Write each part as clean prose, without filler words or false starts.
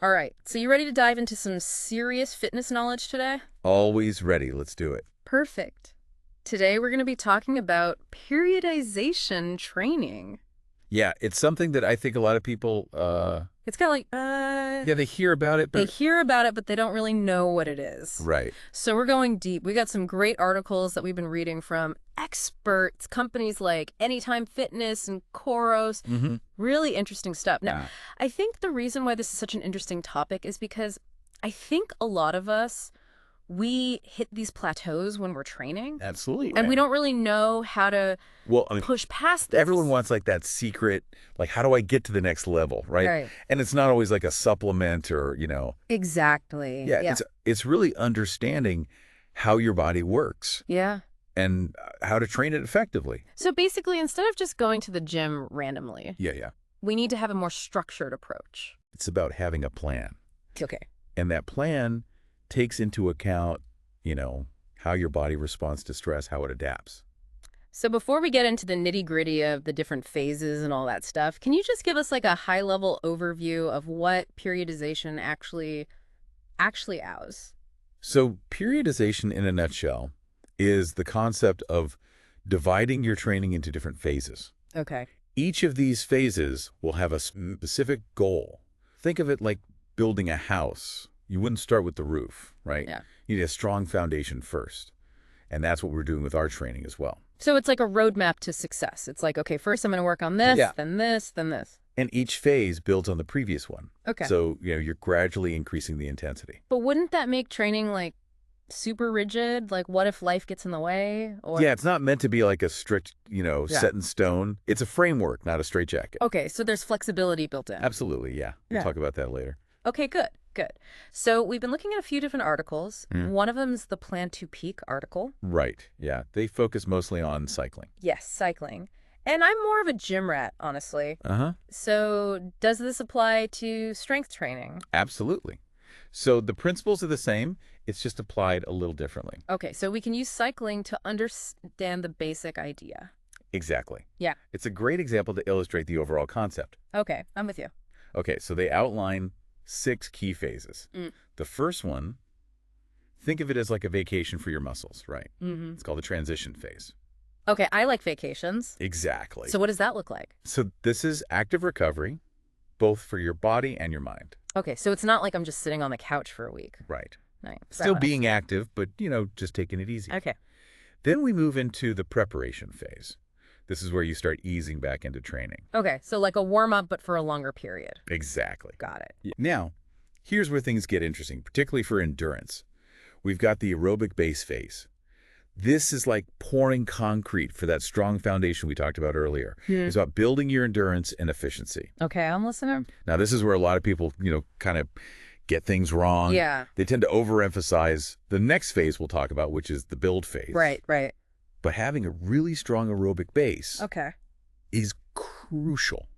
All right, so you ready to dive into some serious fitness knowledge today? Always ready. Let's do it. Perfect. Today we're going to be talking about periodization training. Yeah, it's something that I think a lot of people, It's kind of like, yeah, they hear about it, they but hear about it, but they don't really know what it is. right. So we're going deep. We got some great articles that we've been reading from experts, companies like Anytime Fitness and Koros. Mm-hmm. Really interesting stuff. Now, Yeah, I think the reason why this is such an interesting topic is because I think a lot of us, we hit these plateaus when we're training, absolutely. and we don't really know how to Well, I mean, push past this. everyone wants like that secret, like how do I get to the next level, right? Right. And it's not always like a supplement or, Exactly. yeah, Yeah. it's really understanding how your body works Yeah. and how to train it effectively. So basically, instead of just going to the gym randomly, Yeah, yeah. we need to have a more structured approach. It's about having a plan. Okay. And that plan takes into account, how your body responds to stress, how it adapts. So before we get into the nitty-gritty of the different phases and all that stuff, can you just give us like a high-level overview of what periodization actually is? So periodization in a nutshell is the concept of dividing your training into different phases. Okay. Each of these phases will have a specific goal. Think of it like building a house. You wouldn't start with the roof, right? Yeah. You need a strong foundation first. And that's what we're doing with our training as well. So it's like a roadmap to success. It's like, okay, first I'm going to work on this, Yeah. then this, then this. And each phase builds on the previous one. Okay. So, you're gradually increasing the intensity. But wouldn't that make training like super rigid? Like what if life gets in the way? Or Yeah, it's not meant to be like a strict, set in stone. It's a framework, not a straitjacket. Okay, so there's flexibility built in. Absolutely, yeah. We'll Yeah. talk about that later. Okay, good, good. So we've been looking at a few different articles. Mm. One of them is the Plan to Peak article. Right, yeah. They focus mostly on cycling. Yes, cycling. And I'm more of a gym rat, honestly. Uh-huh. So does this apply to strength training? Absolutely. So the principles are the same. It's just applied a little differently. Okay, so we can use cycling to understand the basic idea. Exactly. Yeah. It's a great example to illustrate the overall concept. Okay, I'm with you. Okay, so they outline 6 key phases. Mm. The first one, think of it as like a vacation for your muscles, right? Mm-hmm. It's called the transition phase. Okay, I like vacations. Exactly. So what does that look like? So this is active recovery, both for your body and your mind. Okay, so it's not like I'm just sitting on the couch for a week. Right. Nice. Still That being active, but, just taking it easy. one. Okay. Then we move into the preparation phase. This is where you start easing back into training. Okay, so like a warm-up, but for a longer period. Exactly. Got it. Now, here's where things get interesting, particularly for endurance. We've got the aerobic base phase. This is like pouring concrete for that strong foundation we talked about earlier. It's about building your endurance and efficiency. Okay, I'm listening. Now, this is where a lot of people, kind of get things wrong. Yeah. They tend to overemphasize the next phase we'll talk about, which is the build phase. Right, right. But having a really strong aerobic base Okay. is crucial.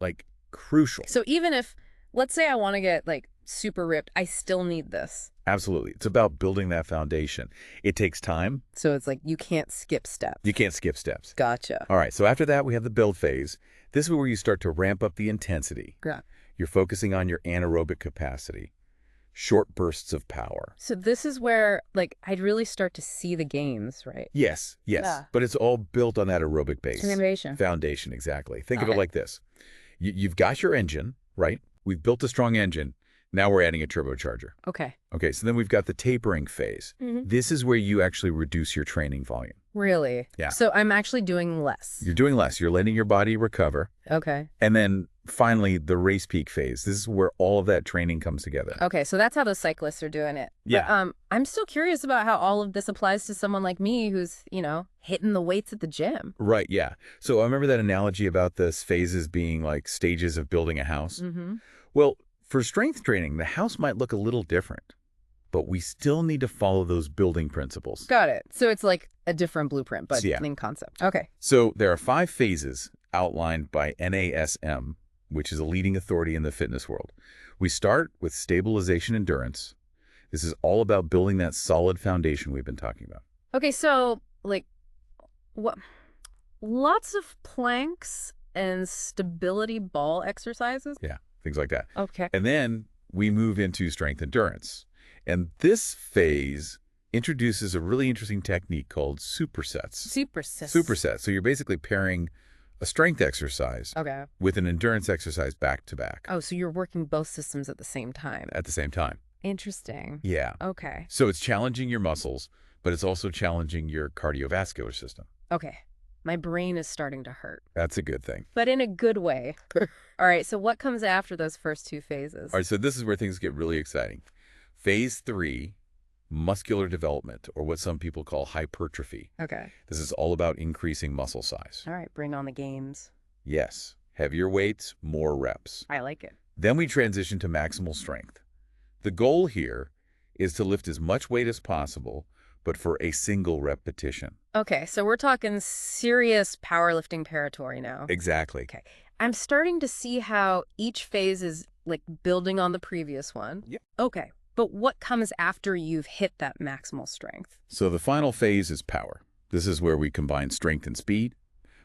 Like, crucial. So even if, let's say I want to get like super ripped, I still need this. Absolutely. It's about building that foundation. It takes time. So it's like you can't skip steps. You can't skip steps. Gotcha. All right, so after that, we have the build phase. This is where you start to ramp up the intensity. Yeah. You're focusing on your anaerobic capacity, short bursts of power. So this is where like I'd really start to see the gains, right? Yes, yes. Yeah. But it's all built on that aerobic base. Foundation. Foundation, exactly. Think of Got it it. like this. You've got your engine, right? We've built a strong engine. Now we're adding a turbocharger. Okay. Okay, so then we've got the tapering phase. Mhm. This is where you actually reduce your training volume. Really? Yeah. So I'm actually doing less. You're doing less. You're letting your body recover. Okay. And then finally, the race peak phase. This is where all of that training comes together. Okay, so that's how the cyclists are doing it. Yeah. But, I'm still curious about how all of this applies to someone like me who's, hitting the weights at the gym. Right, yeah. So I remember that analogy about this phases being like stages of building a house. Mm-hmm. Well, for strength training, the house might look a little different, but we still need to follow those building principles. Got it. So it's like a different blueprint, but Yeah. in concept. Okay. So there are 5 phases outlined by NASM, which is a leading authority in the fitness world. We start with stabilization endurance. This is all about building that solid foundation we've been talking about. Okay, so like what lots of planks and stability ball exercises? Yeah, things like that. Okay. And then we move into strength endurance. And this phase introduces a really interesting technique called supersets. Supersets. Supersets. So you're basically pairing a strength exercise Okay. with an endurance exercise back to back Oh, so you're working both systems at the same time. at the same time. Interesting. Yeah. Okay. So it's challenging your muscles, but it's also challenging your cardiovascular system. Okay. My brain is starting to hurt, That's a good thing. but in a good way. All right, so what comes after those first two phases? All right, so this is where things get really exciting. Phase 3, muscular development, or what some people call hypertrophy. Okay. This is all about increasing muscle size. All right, bring on the games. Yes, heavier weights, more reps. I like it. Then we transition to maximal strength. The goal here is to lift as much weight as possible, but for a single repetition. Okay, so we're talking serious powerlifting territory now. Exactly. Okay. I'm starting to see how each phase is like building on the previous one. Yep. Okay, but what comes after you've hit that maximal strength? So the final phase is power. This is where we combine strength and speed.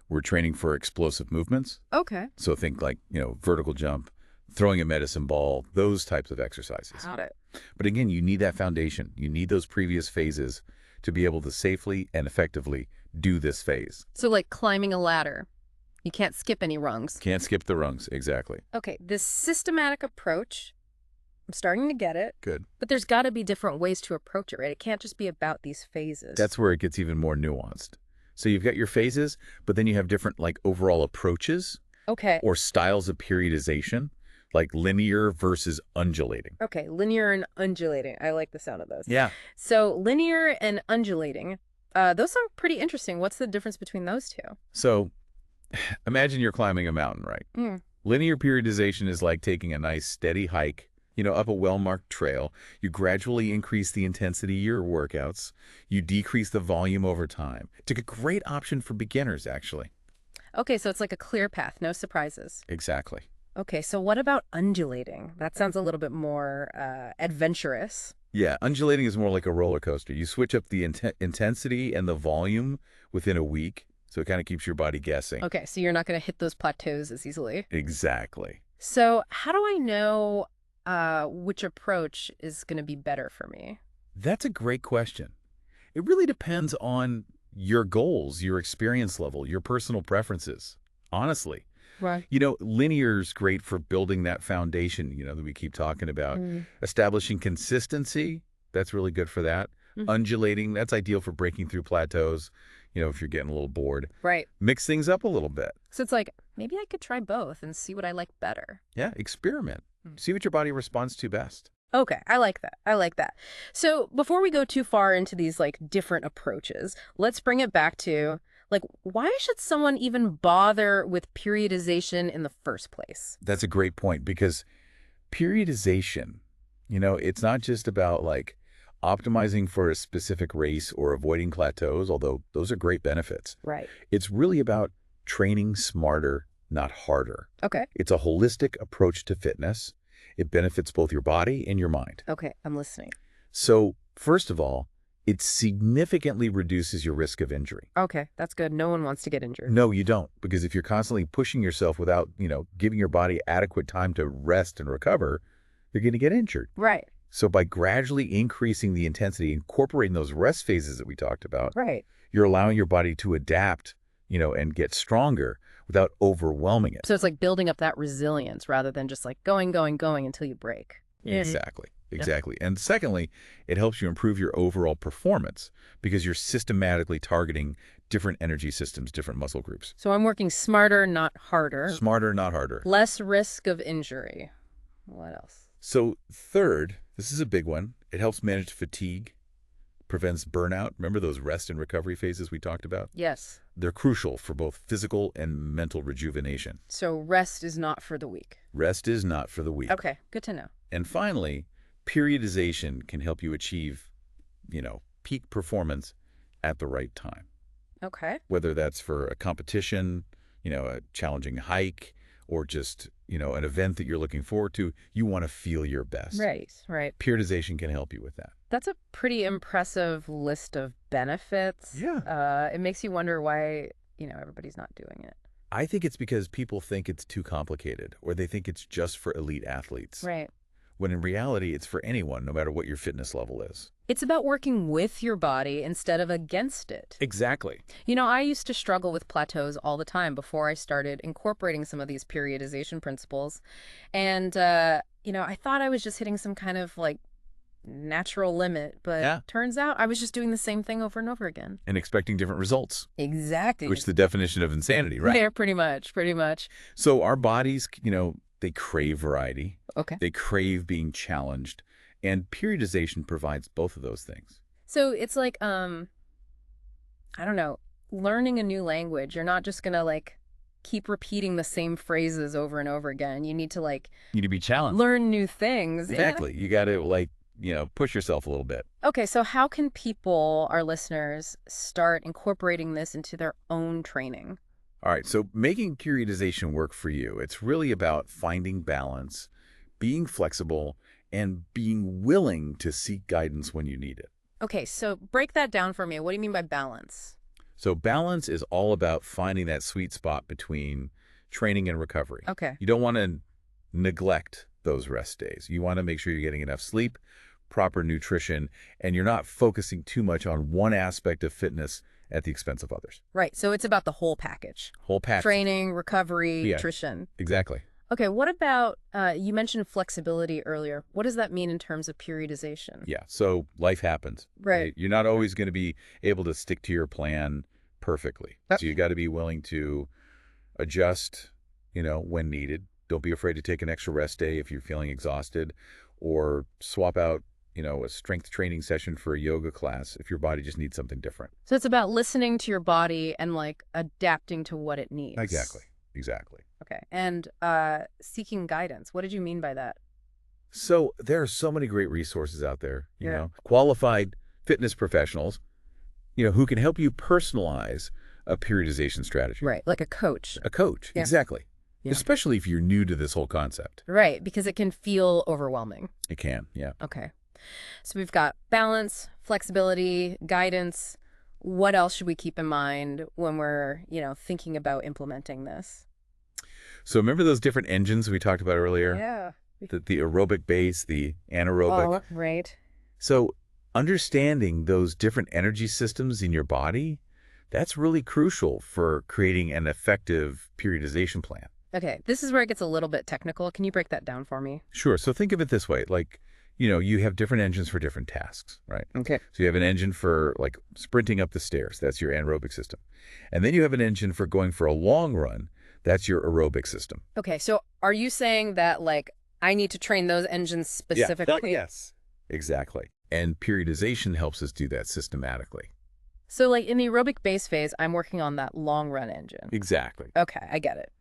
We're training for explosive movements. Okay. So think like, vertical jump, throwing a medicine ball, those types of exercises. Got it. But again, you need that foundation. You need those previous phases to be able to safely and effectively do this phase. So like climbing a ladder. You can't skip any rungs. Can't skip the rungs. Exactly. Okay, this systematic approach, I'm starting to get it, Good. but there's got to be different ways to approach it, right? It can't just be about these phases. That's where it gets even more nuanced. So you've got your phases, but then you have different like overall approaches okay. or styles of periodization, like linear versus undulating. Okay, linear and undulating. I like the sound of those. Yeah. So linear and undulating, those sound pretty interesting. What's the difference between those two? So imagine you're climbing a mountain, right? Mm. Linear periodization is like taking a nice steady hike, up a well-marked trail. You gradually increase the intensity of your workouts. You decrease the volume over time. It's a great option for beginners, actually. Okay, so it's like a clear path, no surprises. Exactly. Okay, so what about undulating? That sounds a little bit more adventurous. Yeah, undulating is more like a roller coaster. You switch up the intensity and the volume within a week, so it kind of keeps your body guessing. Okay, so you're not going to hit those plateaus as easily. Exactly. So how do I know which approach is going to be better for me? That's a great question. It really depends on your goals, your experience level, your personal preferences, honestly. Right. Linear is great for building that foundation, that we keep talking about. Establishing consistency, that's really good for that. Undulating, that's ideal for breaking through plateaus, if you're getting a little bored. Right. Mix things up a little bit. So it's like, maybe I could try both and see what I like better. Yeah, experiment. See what your body responds to best. Okay, I like that. I like that. So before we go too far into these like different approaches, let's bring it back to like, why should someone even bother with periodization in the first place? That's a great point because periodization, it's not just about like optimizing for a specific race or avoiding plateaus, although those are great benefits. Right. It's really about training smarter, not harder. Okay. It's a holistic approach to fitness. It benefits both your body and your mind. Okay, I'm listening. So, first of all, it significantly reduces your risk of injury. Okay, that's good. No one wants to get injured. No, you don't, because if you're constantly pushing yourself without, giving your body adequate time to rest and recover, you're going to get injured. Right. So by gradually increasing the intensity, incorporating those rest phases that we talked about, Right. you're allowing your body to adapt, and get stronger without overwhelming it. So it's like building up that resilience rather than just like going until you break. Exactly. Exactly. And secondly, it helps you improve your overall performance because you're systematically targeting different energy systems, different muscle groups. So I'm working smarter, not harder. Smarter, not harder. Less risk of injury. What else? So third, this is a big one. It helps manage fatigue, prevents burnout. Remember those rest and recovery phases we talked about? Yes. They're crucial for both physical and mental rejuvenation. So rest is not for the weak. Rest is not for the weak. Okay, good to know. And finally, periodization can help you achieve, peak performance at the right time. Okay. Whether that's for a competition, a challenging hike, or just, an event that you're looking forward to, you want to feel your best. Right. Periodization can help you with that. That's a pretty impressive list of benefits. Yeah. It makes you wonder why, everybody's not doing it. I think it's because people think it's too complicated, or they think it's just for elite athletes. Right. when in reality, it's for anyone, no matter what your fitness level is. It's about working with your body instead of against it. Exactly. I used to struggle with plateaus all the time before I started incorporating some of these periodization principles. And, I thought I was just hitting some kind of like natural limit, but Yeah. turns out I was just doing the same thing over and over again. And expecting different results, Exactly. which is the definition of insanity, right? Yeah, pretty much, pretty much. So our bodies, they crave variety. Okay. They crave being challenged. And periodization provides both of those things. So it's like, I don't know, learning a new language. You're not just gonna like keep repeating the same phrases over and over again. You need to like You need to be challenged. learn new things. Exactly. You got to push yourself a little bit. Okay, so how can people, our listeners, start incorporating this into their own training? All right. So making periodization work for you, it's really about finding balance, being flexible, and being willing to seek guidance when you need it. Okay, so break that down for me. What do you mean by balance? So balance is all about finding that sweet spot between training and recovery. Okay. You don't want to neglect those rest days. You want to make sure you're getting enough sleep, proper nutrition, and you're not focusing too much on one aspect of fitness at the expense of others. Right, so it's about the whole package. Whole package. Training, recovery, Yeah. nutrition. Exactly. Okay, what about, you mentioned flexibility earlier. What does that mean in terms of periodization? Yeah. So life happens. Right. You're not always going to be able to stick to your plan perfectly. So you got to be willing to adjust, when needed. Don't be afraid to take an extra rest day if you're feeling exhausted, or swap out, a strength training session for a yoga class if your body just needs something different. So it's about listening to your body and like adapting to what it needs. Exactly. Okay. And seeking guidance. What did you mean by that? So there are so many great resources out there, Yeah. qualified fitness professionals, who can help you personalize a periodization strategy. Right. Like a coach. A coach, Yeah. exactly. Yeah. Especially if you're new to this whole concept. Right. Because it can feel overwhelming. It can, yeah. Okay. So we've got balance, flexibility, guidance. What else should we keep in mind when we're, thinking about implementing this? So remember those different engines we talked about earlier? Yeah. The aerobic base, the anaerobic. Oh, right. So understanding those different energy systems in your body, that's really crucial for creating an effective periodization plan. Okay. This is where it gets a little bit technical. Can you break that down for me? Sure. So think of it this way, like, you have different engines for different tasks, right? Okay. So you have an engine for like sprinting up the stairs. That's your anaerobic system. And then you have an engine for going for a long run. That's your aerobic system. Okay. So are you saying that like I need to train those engines specifically? Yes. Exactly. And periodization helps us do that systematically. So like in the aerobic base phase, I'm working on that long run engine. Exactly. Okay, I get it.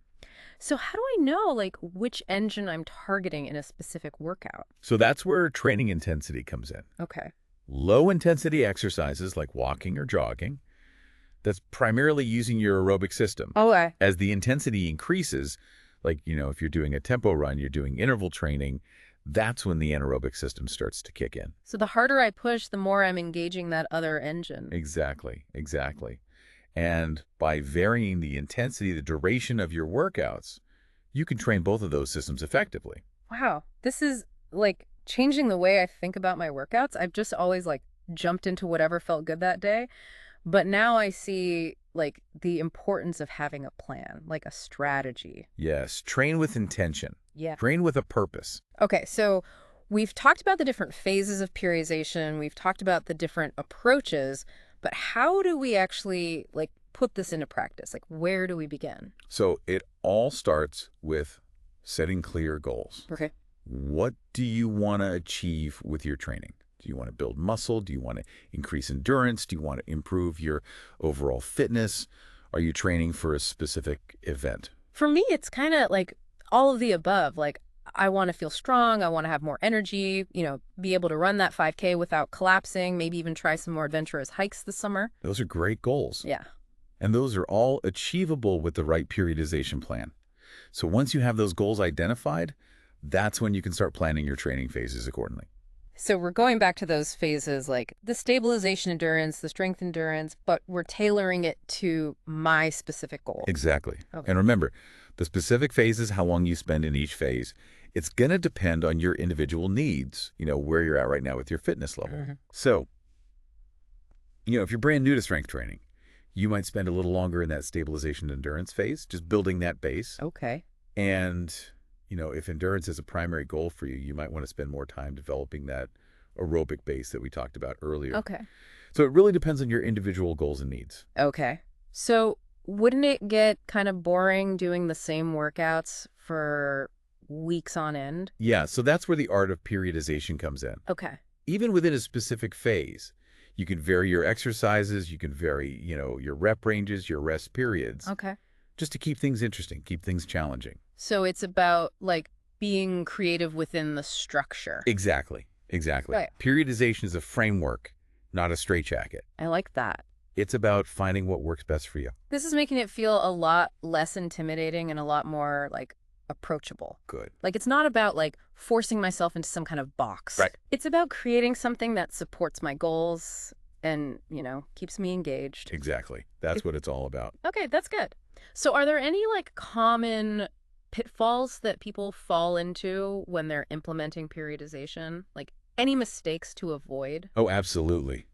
So how do I know like which engine I'm targeting in a specific workout? So that's where training intensity comes in. Okay. Low intensity exercises like walking or jogging, that's primarily using your aerobic system. Okay. As the intensity increases, like, if you're doing a tempo run, you're doing interval training, that's when the anaerobic system starts to kick in. So the harder I push, the more I'm engaging that other engine. Exactly. And by varying the intensity, the duration of your workouts, you can train both of those systems effectively. Wow. This is like changing the way I think about my workouts. I've just always like jumped into whatever felt good that day. But now I see like the importance of having a plan, like a strategy. Yes, train with intention. Yeah. Train with a purpose. Okay, so we've talked about the different phases of periodization. We've talked about the different approaches, but how do we actually like put this into practice? Like where do we begin? So it all starts with setting clear goals. Okay. What do you want to achieve with your training? Do you want to build muscle? Do you want to increase endurance? Do you want to improve your overall fitness? Are you training for a specific event? For me, it's kind of like all of the above. Like I want to feel strong. I want to have more energy, be able to run that 5K without collapsing, maybe even try some more adventurous hikes this summer. Those are great goals. Yeah. And those are all achievable with the right periodization plan. So once you have those goals identified, that's when you can start planning your training phases accordingly. So we're going back to those phases like the stabilization endurance, the strength endurance, but we're tailoring it to my specific goal. Exactly. Okay. And remember, the specific phase is how long you spend in each phase. It's going to depend on your individual needs, where you're at right now with your fitness level. So, if you're brand new to strength training, you might spend a little longer in that stabilization endurance phase, just building that base. Okay. And, if endurance is a primary goal for you, you might want to spend more time developing that aerobic base that we talked about earlier. Okay. So it really depends on your individual goals and needs. Okay. So wouldn't it get kind of boring doing the same workouts for weeks on end? Yeah, so that's where the art of periodization comes in. Okay. Even within a specific phase, you can vary your exercises, you can vary, your rep ranges, your rest periods, Okay. just to keep things interesting, keep things challenging. So it's about like being creative within the structure. Exactly. Right. Periodization is a framework, not a straitjacket. I like that. It's about finding what works best for you. This is making it feel a lot less intimidating and a lot more like approachable. Good. Like it's not about like forcing myself into some kind of box. Right. It's about creating something that supports my goals and, keeps me engaged. Exactly. That's what it's all about. Okay, that's good. So are there any like common pitfalls that people fall into when they're implementing periodization? Like any mistakes to avoid? Oh, absolutely.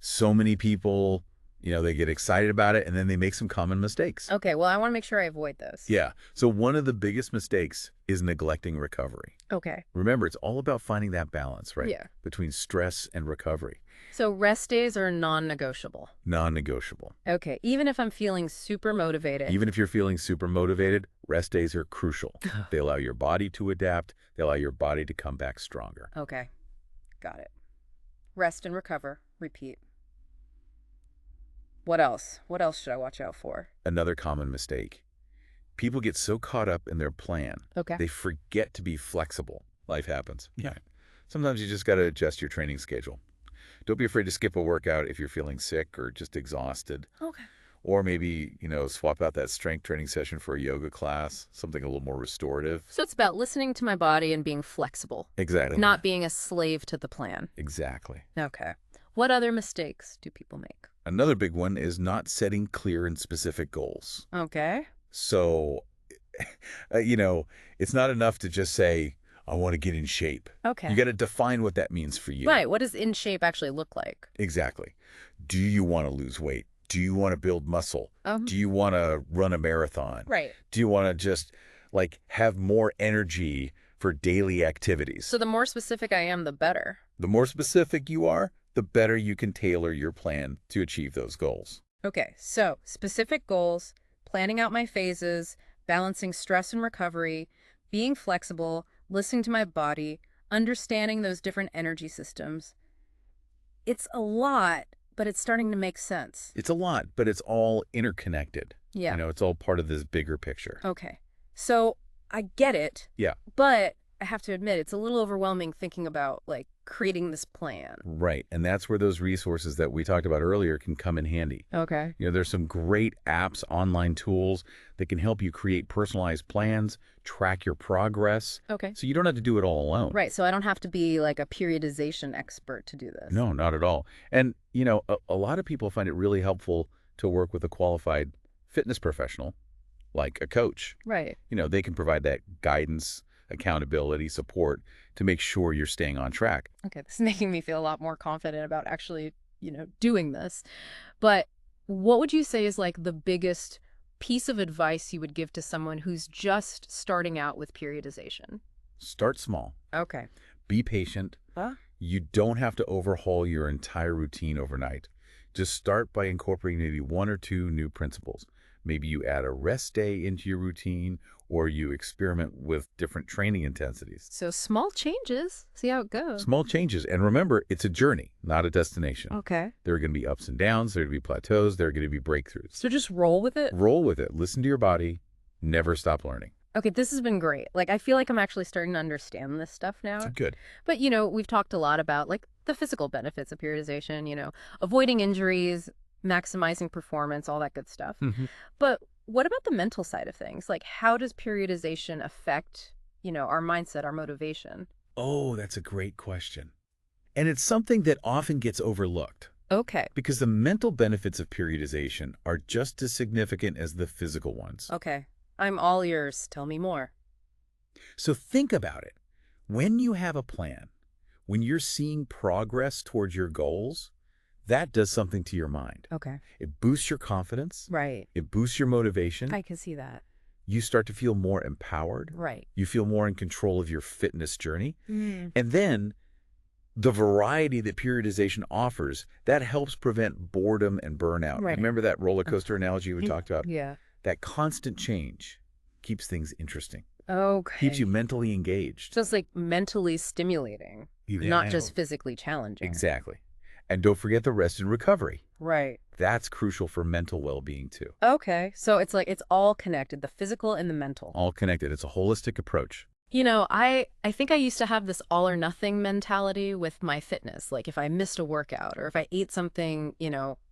So many people, they get excited about it and then they make some common mistakes. Okay, well, I want to make sure I avoid those. Yeah. So one of the biggest mistakes is neglecting recovery. Okay. Remember, it's all about finding that balance, right? Yeah. Between stress and recovery. So rest days are non-negotiable. Non-negotiable. Okay, even if I'm feeling super motivated. Even if you're feeling super motivated, rest days are crucial. They allow your body to adapt. They allow your body to come back stronger. Okay, got it. Rest and recover. Repeat. What else? What else should I watch out for? Another common mistake. People get so caught up in their plan, Okay. they forget to be flexible. Life happens. Yeah. Sometimes you just got to adjust your training schedule. Don't be afraid to skip a workout if you're feeling sick or just exhausted. Okay. Or maybe, swap out that strength training session for a yoga class, something a little more restorative. So it's about listening to my body and being flexible. Exactly. Not being a slave to the plan. Exactly. Okay. What other mistakes do people make? Another big one is not setting clear and specific goals. Okay. So, it's not enough to just say, I want to get in shape. Okay. You got to define what that means for you. Right. What does in shape actually look like? Exactly. Do you want to lose weight? Do you want to build muscle? Do you want to run a marathon? Right. Do you want to just have more energy for daily activities? So the more specific I am, the better. The more specific you are, the better you can tailor your plan to achieve those goals. Okay. So specific goals, planning out my phases, balancing stress and recovery, being flexible, listening to my body, understanding those different energy systems. It's a lot, but it's starting to make sense. It's a lot, but it's all interconnected. Yeah. It's all part of this bigger picture. Okay. So I get it. Yeah. But I have to admit, it's a little overwhelming thinking about creating this plan. Right. And that's where those resources that we talked about earlier can come in handy. Okay. There's some great apps, online tools that can help you create personalized plans, track your progress. Okay. So you don't have to do it all alone. Right. So I don't have to be like a periodization expert to do this. No, not at all. And, a lot of people find it really helpful to work with a qualified fitness professional, like a coach. Right. They can provide that guidance, accountability, support to make sure you're staying on track. Okay. This is making me feel a lot more confident about actually, doing this. But what would you say is the biggest piece of advice you would give to someone who's just starting out with periodization? Start small. Okay. Be patient. You don't have to overhaul your entire routine overnight. Just start by incorporating maybe one or two new principles. Maybe you add a rest day into your routine, or you experiment with different training intensities. So small changes, see how it goes. Small changes. And remember, it's a journey, not a destination. Okay. There are going to be ups and downs. There are going to be plateaus. There are going to be breakthroughs. So just roll with it? Roll with it. Listen to your body. Never stop learning. Okay, this has been great. I feel like I'm actually starting to understand this stuff now. That's good. But, we've talked a lot about, the physical benefits of periodization, avoiding injuries, maximizing performance, all that good stuff. But what about the mental side of things? How does periodization affect, our mindset, our motivation? Oh, that's a great question. And it's something that often gets overlooked. Okay. Because the mental benefits of periodization are just as significant as the physical ones. Okay. I'm all ears. Tell me more. So think about it. When you have a plan, when you're seeing progress towards your goals, that does something to your mind. Okay. It boosts your confidence. Right. It boosts your motivation. I can see that. You start to feel more empowered. Right. You feel more in control of your fitness journey. Mm. And then the variety that periodization offers, that helps prevent boredom and burnout. Right. Remember that roller coaster analogy we talked about? Yeah. That constant change keeps things interesting, keeps you Okay. mentally engaged. So it's like mentally stimulating, not Yeah. just physically challenging. Exactly. And don't forget the rest and recovery. Right. That's crucial for mental well-being too. Okay. So it's like it's all connected, the physical and the mental. All connected. It's a holistic approach. I think I used to have this all or nothing mentality with my fitness. Like if I missed a workout or if I ate something,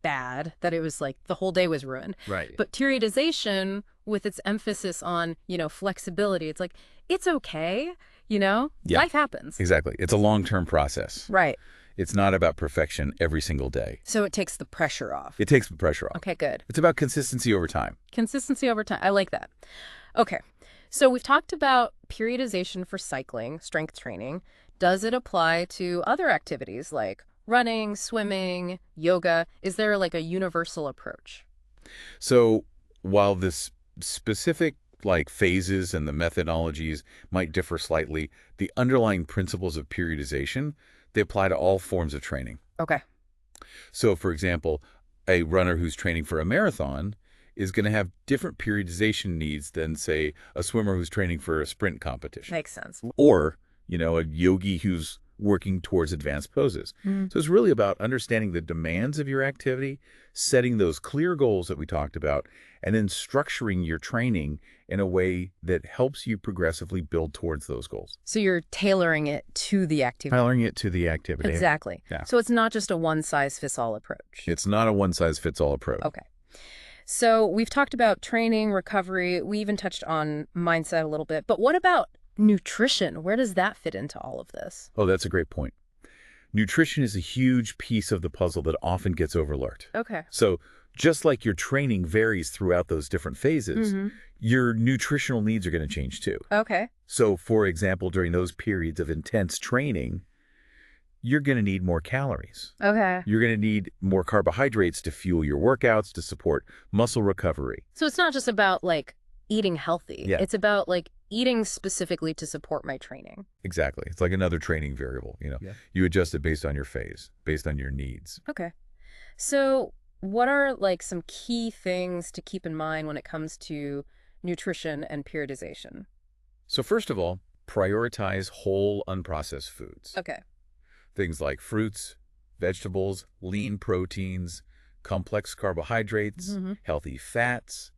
bad, that it was like the whole day was ruined. Right. But periodization with its emphasis on, flexibility, it's like, it's okay, Yeah. life happens. Exactly. It's a long-term process. Right. It's not about perfection every single day. So it takes the pressure off. It takes the pressure off. Okay, good. It's about consistency over time. Consistency over time. I like that. Okay. So we've talked about periodization for cycling, strength training. Does it apply to other activities like running, swimming, yoga? Is there like a universal approach? So while this specific phases and the methodologies might differ slightly, the underlying principles of periodization, they apply to all forms of training. Okay. So for example, a runner who's training for a marathon is going to have different periodization needs than, say, a swimmer who's training for a sprint competition. Makes sense. Or, a yogi who's working towards advanced poses. Mm. So it's really about understanding the demands of your activity, setting those clear goals that we talked about, and then structuring your training in a way that helps you progressively build towards those goals. So you're tailoring it to the activity. Tailoring it to the activity. Exactly. Yeah. So it's not just a one-size-fits-all approach. It's not a one-size-fits-all approach. Okay. So we've talked about training, recovery. We even touched on mindset a little bit. But what about nutrition? Where does that fit into all of this? Oh, that's a great point. Nutrition is a huge piece of the puzzle that often gets overlooked. Okay. So just like your training varies throughout those different phases, your nutritional needs are going to change too. Okay. So for example, during those periods of intense training, you're going to need more calories. Okay. You're going to need more carbohydrates to fuel your workouts, to support muscle recovery. So it's not just about like eating healthy. Yeah. It's about like eating specifically to support my training. Exactly. It's like another training variable. Yeah. You adjust it based on your phase, based on your needs. Okay. So what are like some key things to keep in mind when it comes to nutrition and periodization? So first of all, prioritize whole, unprocessed foods. Okay. Things like fruits, vegetables, lean proteins, complex carbohydrates, healthy fats.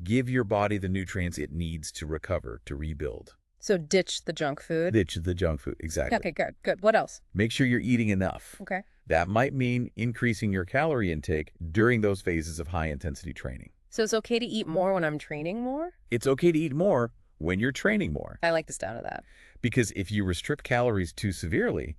Give your body the nutrients it needs to recover, to rebuild. So ditch the junk food. Ditch the junk food. Exactly. Okay, good, good. What else? Make sure you're eating enough. Okay. That might mean increasing your calorie intake during those phases of high-intensity training. So it's okay to eat more when I'm training more? It's okay to eat more when you're training more. I like the sound of that. Because if you restrict calories too severely,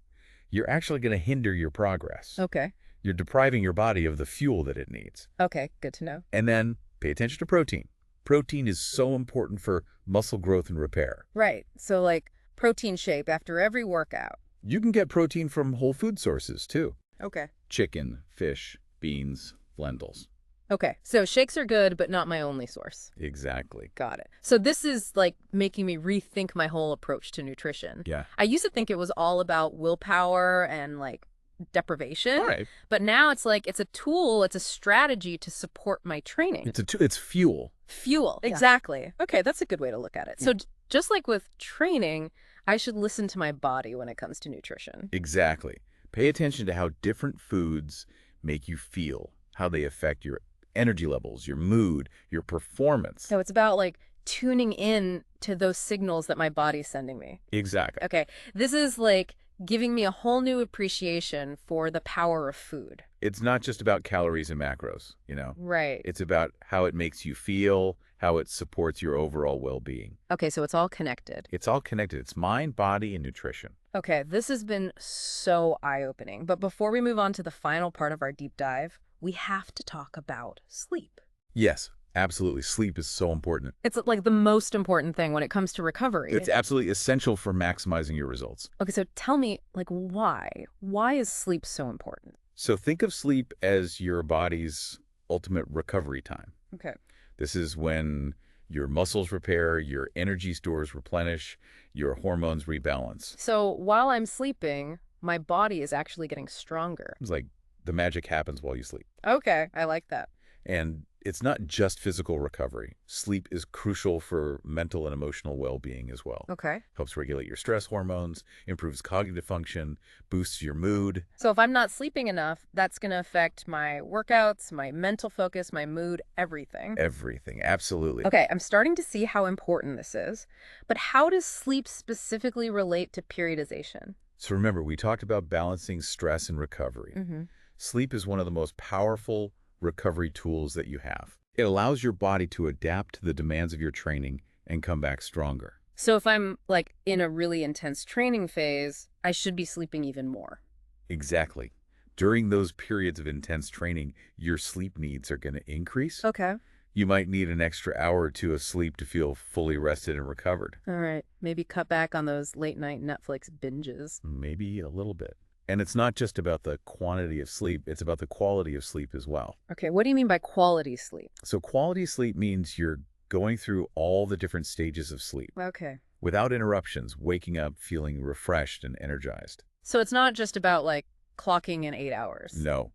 you're actually going to hinder your progress. Okay. You're depriving your body of the fuel that it needs. Okay, good to know. And then pay attention to protein. Protein is so important for muscle growth and repair. Right. So like protein shake after every workout. You can get protein from whole food sources too. Okay. Chicken, fish, beans, lentils. Okay. So shakes are good, but not my only source. Exactly. Got it. So this is like making me rethink my whole approach to nutrition. Yeah. I used to think it was all about willpower and like deprivation. All right. But now it's like it's a tool, it's a strategy to support my training. It's fuel. Fuel. Yeah. Exactly. Okay, that's a good way to look at it. So just like with training, I should listen to my body when it comes to nutrition. Exactly. Pay attention to how different foods make you feel, how they affect your energy levels, your mood, your performance. So it's about like tuning in to those signals that my body's sending me. Exactly. Okay, this is like giving me a whole new appreciation for the power of food. It's not just about calories and macros, Right. It's about how it makes you feel, how it supports your overall well-being. Okay, so it's all connected. It's all connected. It's mind, body, and nutrition. Okay, this has been so eye-opening. But before we move on to the final part of our deep dive, we have to talk about sleep. Yes, Absolutely. Sleep is so important. It's like the most important thing when it comes to recovery. It's absolutely essential for maximizing your results. Okay, so tell me, like, why? Why is sleep so important? So think of sleep as your body's ultimate recovery time. Okay. This is when your muscles repair, your energy stores replenish, your hormones rebalance. So while I'm sleeping, my body is actually getting stronger. It's like the magic happens while you sleep. Okay, I like that. And it's not just physical recovery. Sleep is crucial for mental and emotional well-being as well. Okay. Helps regulate your stress hormones, improves cognitive function, boosts your mood. So if I'm not sleeping enough, that's going to affect my workouts, my mental focus, my mood, everything. Everything, absolutely. Okay, I'm starting to see how important this is. But how does sleep specifically relate to periodization? So remember, we talked about balancing stress and recovery. Sleep is one of the most powerful recovery tools that you have. It allows your body to adapt to the demands of your training and come back stronger. So if I'm like in a really intense training phase, I should be sleeping even more. Exactly. During those periods of intense training, your sleep needs are going to increase. Okay. You might need an extra hour or two of sleep to feel fully rested and recovered. All right. Maybe cut back on those late night Netflix binges. Maybe a little bit. And it's not just about the quantity of sleep, it's about the quality of sleep as well. Okay, what do you mean by quality sleep? So quality sleep means you're going through all the different stages of sleep Okay. without interruptions, waking up feeling refreshed and energized. So it's not just about like clocking in 8 hours. No,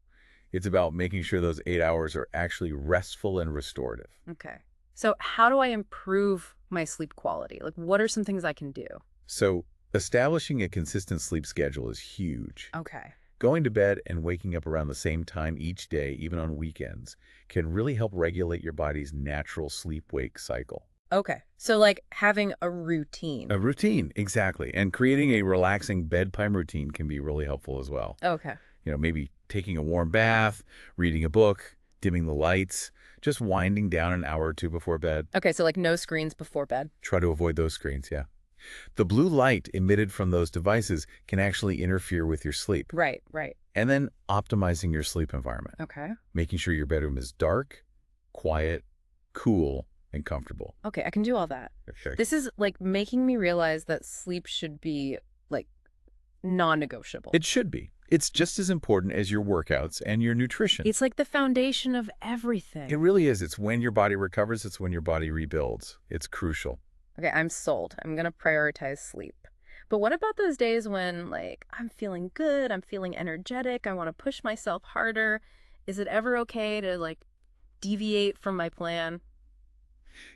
it's about making sure those 8 hours are actually restful and restorative. Okay. So how do I improve my sleep quality? Like, what are some things I can do? So establishing a consistent sleep schedule is huge. Okay. Going to bed and waking up around the same time each day, even on weekends, can really help regulate your body's natural sleep-wake cycle. Okay. So like having a routine. A routine, exactly. And creating a relaxing bedtime routine can be really helpful as well. Okay. Maybe taking a warm bath, reading a book, dimming the lights, just winding down an hour or two before bed. Okay, so like no screens before bed. Try to avoid those screens, yeah. The blue light emitted from those devices can actually interfere with your sleep. Right, right. And then optimizing your sleep environment. Okay. Making sure your bedroom is dark, quiet, cool, and comfortable. Okay, I can do all that. Okay. This is like making me realize that sleep should be like non-negotiable. It should be. It's just as important as your workouts and your nutrition. It's like the foundation of everything. It really is. It's when your body recovers. It's when your body rebuilds. It's crucial. Okay, I'm sold. I'm going to prioritize sleep. But what about those days when, like, I'm feeling good, I'm feeling energetic, I want to push myself harder? Is it ever okay to, like, deviate from my plan?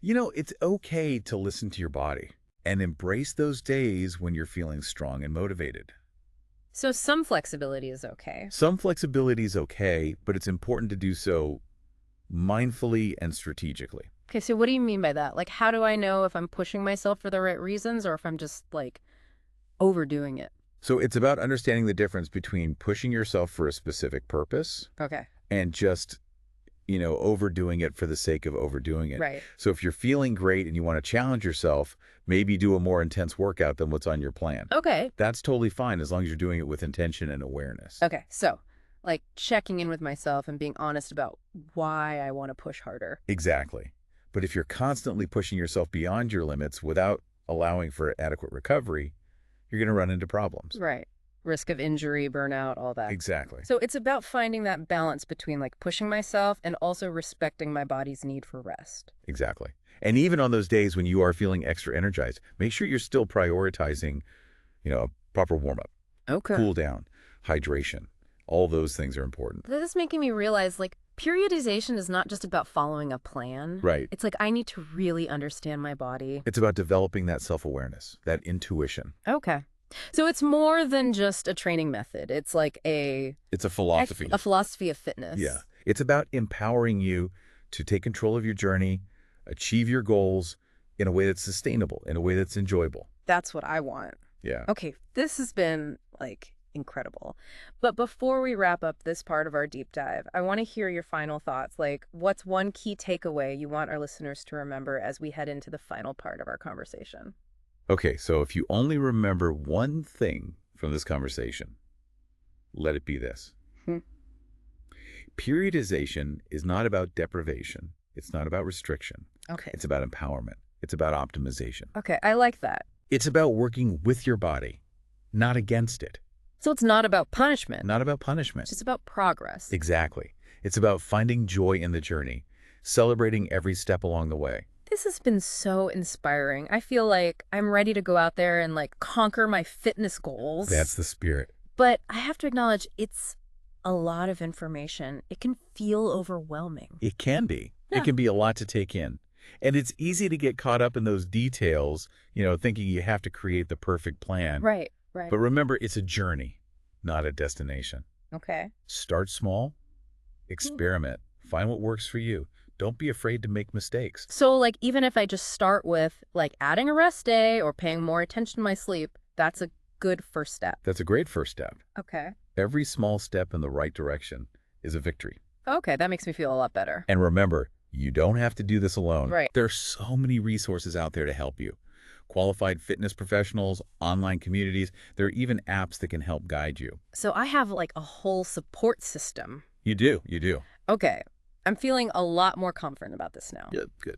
It's okay to listen to your body and embrace those days when you're feeling strong and motivated. So some flexibility is okay. Some flexibility is okay, but it's important to do so mindfully and strategically. Okay, so what do you mean by that? Like, how do I know if I'm pushing myself for the right reasons or if I'm just, like, overdoing it? So it's about understanding the difference between pushing yourself for a specific purpose Okay. and just, overdoing it for the sake of overdoing it. Right. So if you're feeling great and you want to challenge yourself, maybe do a more intense workout than what's on your plan. Okay. That's totally fine as long as you're doing it with intention and awareness. Okay, so, like, checking in with myself and being honest about why I want to push harder. Exactly. But if you're constantly pushing yourself beyond your limits without allowing for adequate recovery, you're going to run into problems. Right. Risk of injury, burnout, all that. Exactly. So it's about finding that balance between like pushing myself and also respecting my body's need for rest. Exactly. And even on those days when you are feeling extra energized, make sure you're still prioritizing, a proper warm-up, Okay. cool down, hydration. All those things are important. This is making me realize like periodization is not just about following a plan. Right. It's like I need to really understand my body. It's about developing that self-awareness, that intuition. Okay. So it's more than just a training method. It's like It's a philosophy. a philosophy of fitness. Yeah. It's about empowering you to take control of your journey, achieve your goals in a way that's sustainable, in a way that's enjoyable. That's what I want. Yeah. Okay, this has been like incredible. But before we wrap up this part of our deep dive, I want to hear your final thoughts. Like, what's one key takeaway you want our listeners to remember as we head into the final part of our conversation? Okay, so if you only remember one thing from this conversation, let it be this. Hmm. Periodization is not about deprivation. It's not about restriction. Okay. It's about empowerment. It's about optimization. Okay, I like that. It's about working with your body, not against it. So it's not about punishment. Not about It's punishment. just about progress. Exactly. It's about finding joy in the journey, celebrating every step along the way. This has been so inspiring. I feel like I'm ready to go out there and like conquer my fitness goals. That's the spirit. But I have to acknowledge it's a lot of information. It can feel overwhelming. It can be. Yeah. It can be a lot to take in. And it's easy to get caught up in those details, thinking you have to create the perfect plan. Right, right. But remember, it's a journey, not a destination. Okay. Start small, experiment, find what works for you. Don't be afraid to make mistakes. So like even if I just start with like adding a rest day or paying more attention to my sleep, that's a good first step. That's a great first step. Okay. Every small step in the right direction is a victory. Okay, that makes me feel a lot better. And remember, you don't have to do this alone. Right. There are so many resources out there to help you. Qualified fitness professionals, online communities, there are even apps that can help guide you. So I have like a whole support system. You do. Okay. I'm feeling a lot more confident about this now. Yeah, good.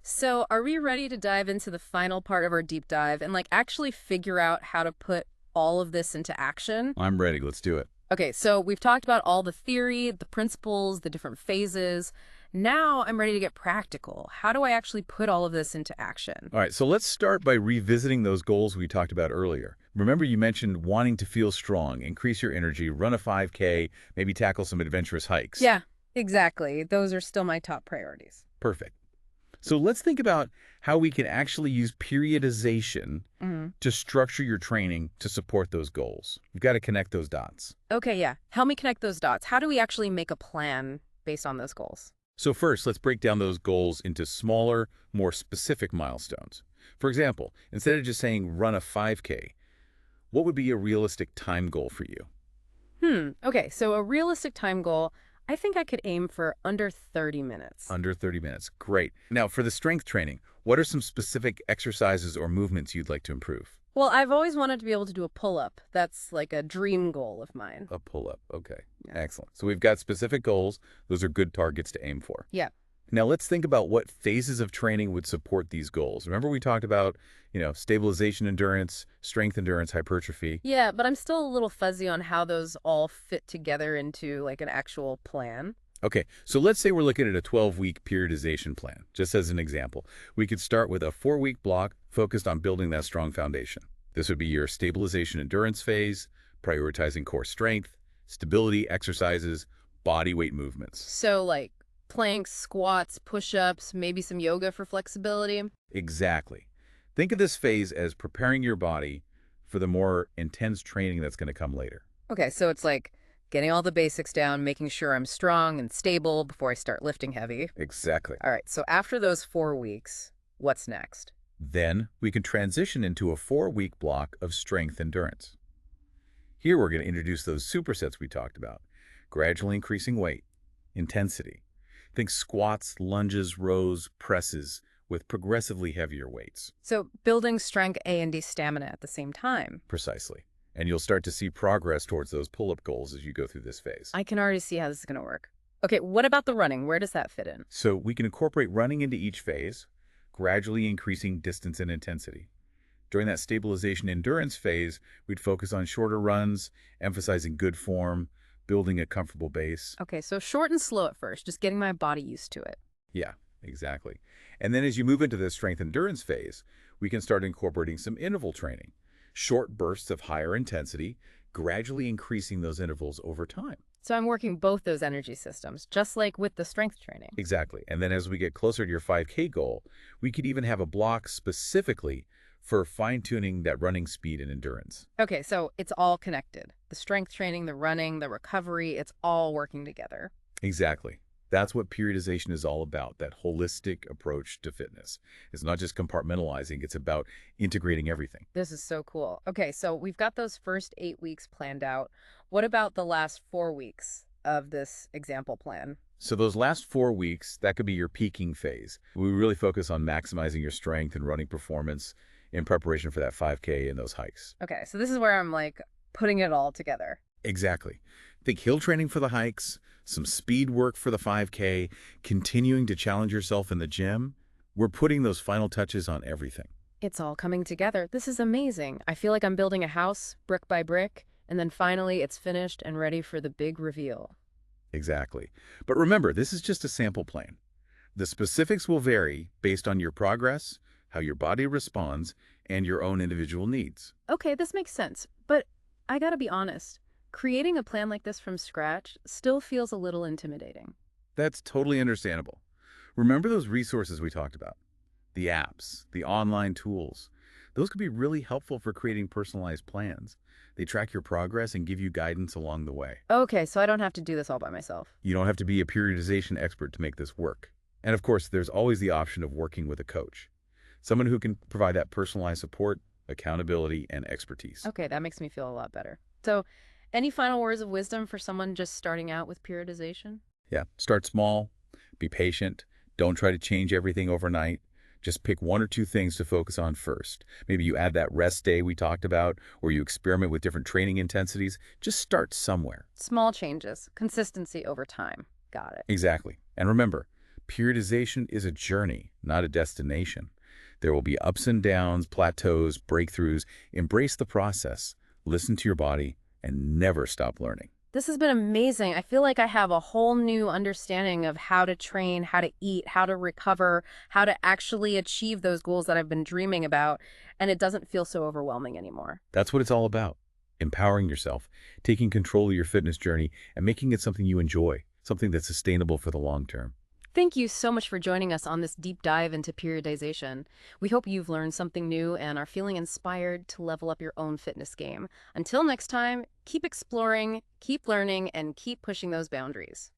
So are we ready to dive into the final part of our deep dive and like actually figure out how to put all of this into action? I'm ready. Let's do it. Okay, so we've talked about all the theory, the principles, the different phases. Now I'm ready to get practical. How do I actually put all of this into action? All right, so let's start by revisiting those goals we talked about earlier. Remember you mentioned wanting to feel strong, increase your energy, run a 5K, maybe tackle some adventurous hikes. Yeah, exactly. Those are still my top priorities. Perfect. So let's think about how we can actually use periodization to structure your training to support those goals. You've got to connect those dots. Okay, yeah. Help me connect those dots. How do we actually make a plan based on those goals? So first, let's break down those goals into smaller, more specific milestones. For example, instead of just saying run a 5K, what would be a realistic time goal for you? Okay, so a realistic time goal, I think I could aim for under 30 minutes. Under 30 minutes. Great. Now, for the strength training, what are some specific exercises or movements you'd like to improve? Well, I've always wanted to be able to do a pull-up. That's like a dream goal of mine. A pull-up. Okay. Yeah. Excellent. So we've got specific goals. Those are good targets to aim for. Yeah. Now let's think about what phases of training would support these goals. Remember we talked about, stabilization endurance, strength endurance, hypertrophy. Yeah, but I'm still a little fuzzy on how those all fit together into like an actual plan. Okay, so let's say we're looking at a 12-week periodization plan. Just as an example, we could start with a 4-week block focused on building that strong foundation. This would be your stabilization endurance phase, prioritizing core strength, stability exercises, body weight movements. So like planks, squats, push-ups, maybe some yoga for flexibility. Exactly. Think of this phase as preparing your body for the more intense training that's going to come later. Okay, so it's like getting all the basics down, making sure I'm strong and stable before I start lifting heavy. Exactly. All right, so after those 4 weeks, what's next? Then we can transition into a 4-week block of strength endurance. Here we're going to introduce those supersets we talked about, gradually increasing weight, intensity. Think squats, lunges, rows, presses with progressively heavier weights. So building strength and stamina at the same time. Precisely. And you'll start to see progress towards those pull-up goals as you go through this phase. I can already see how this is going to work. Okay, what about the running? Where does that fit in? So we can incorporate running into each phase, gradually increasing distance and intensity. During that stabilization endurance phase, we'd focus on shorter runs, emphasizing good form, building a comfortable base. Okay, so short and slow at first, just getting my body used to it. Yeah, exactly. And then as you move into the strength endurance phase, we can start incorporating some interval training, short bursts of higher intensity, gradually increasing those intervals over time. So I'm working both those energy systems, just like with the strength training. Exactly. And then as we get closer to your 5K goal, we could even have a block specifically for fine-tuning that running speed and endurance. Okay, so it's all connected. The strength training, the running, the recovery, it's all working together. Exactly. That's what periodization is all about, that holistic approach to fitness. It's not just compartmentalizing, it's about integrating everything. This is so cool. Okay, so we've got those first 8 weeks planned out. What about the last 4 weeks of this example plan? So those last 4 weeks, that could be your peaking phase. We really focus on maximizing your strength and running performance in preparation for that 5K and those hikes. Okay, so this is where I'm like putting it all together. Exactly. Think hill training for the hikes, some speed work for the 5K, continuing to challenge yourself in the gym. We're putting those final touches on everything. It's all coming together. This is amazing. I feel like I'm building a house brick by brick, and then finally it's finished and ready for the big reveal. Exactly. But remember, this is just a sample plane. The specifics will vary based on your progress, how your body responds, and your own individual needs. Okay, this makes sense, but I gotta be honest. Creating a plan like this from scratch still feels a little intimidating. That's totally understandable. Remember those resources we talked about? The apps, the online tools. Those could be really helpful for creating personalized plans. They track your progress and give you guidance along the way. Okay, so I don't have to do this all by myself. You don't have to be a periodization expert to make this work. And of course, there's always the option of working with a coach, someone who can provide that personalized support, accountability, and expertise. Okay, that makes me feel a lot better. So, any final words of wisdom for someone just starting out with periodization? Yeah, start small, be patient, don't try to change everything overnight. Just pick one or two things to focus on first. Maybe you add that rest day we talked about, or you experiment with different training intensities. Just start somewhere. Small changes, consistency over time. Got it. Exactly. And remember, periodization is a journey, not a destination. There will be ups and downs, plateaus, breakthroughs. Embrace the process, listen to your body, and never stop learning. This has been amazing. I feel like I have a whole new understanding of how to train, how to eat, how to recover, how to actually achieve those goals that I've been dreaming about, and it doesn't feel so overwhelming anymore. That's what it's all about. Empowering yourself, taking control of your fitness journey, and making it something you enjoy, something that's sustainable for the long term. Thank you so much for joining us on this deep dive into periodization. We hope you've learned something new and are feeling inspired to level up your own fitness game. Until next time, keep exploring, keep learning, and keep pushing those boundaries.